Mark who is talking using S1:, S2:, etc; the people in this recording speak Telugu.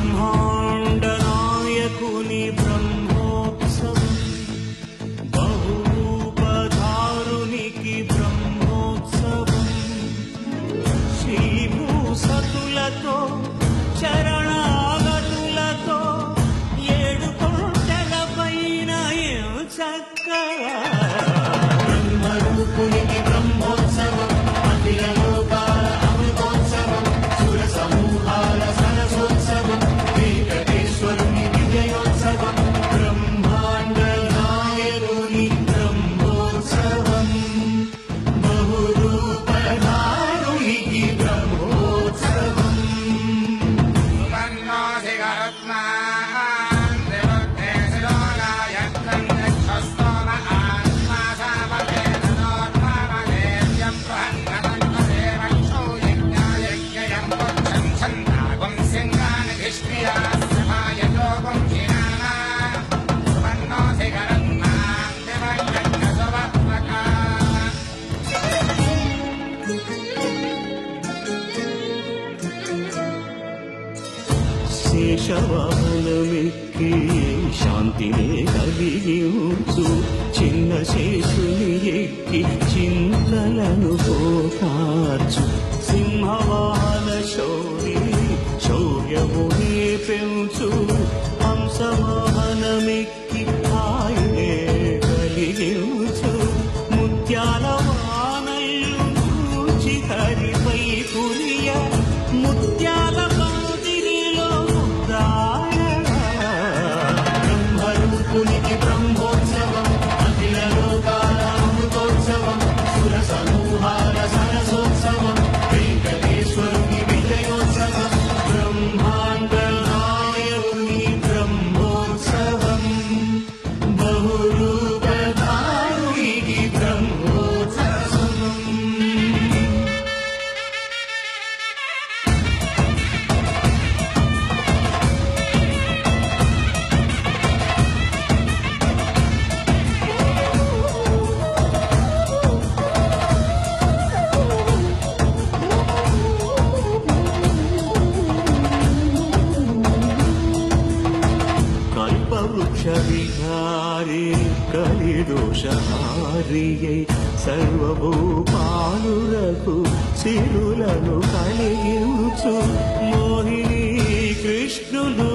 S1: బ్రహ్మాండ నాయకుని బ్రహ్మోత్సవం, బహురూపధారునికి బ్రహ్మోత్సవం, శ్రీభూసతులతో చరణాగతులతో ఏడు కొండలపైన చక్కగా బ్రహ్మరూపునికి బ్రహ్మోత్సవం, అఖిల లోకాల అమృతోత్సవం, సుర సమూహాల సరసోత్సవం, వెంకటేశ్వరుని విజయోత్సవం, బ్రహ్మాండ నాయకుని బ్రహ్మోత్సవం, బహురూపధారునికి బ్రహ్మోత్సవం. శేషవాహనమెక్కి శాంతినే కలిగించు, చిన్న శేషుని ఎక్కి చింతలను పోతార్చు, సింహవాహన శౌరి శౌర్యమునే పెంచు, హంసవాహనమెక్కి ఆయనే కలిగించు, ముత్యాల వానల్లు చూచి హరిపై కురియ, ముత్యాల బ్రహ్మరూపునికి బ్రహ్మోత్సవం, అఖిల లోకాల అమృతోత్సవం, సుర సమూహాల సరసోత్సవం, వెంకటేశ్వరుని విజయోత్సవం, బ్రహ్మాండ నాయకుని బ్రహ్మోత్సవం, బహురూపధారునికి బ్రహ్మోత్సవం. వృక్షవిహారి కలిదోషహారియై సర్వభూపాలులకు సిరులను కలిగించు, మోహిని కృష్ణులు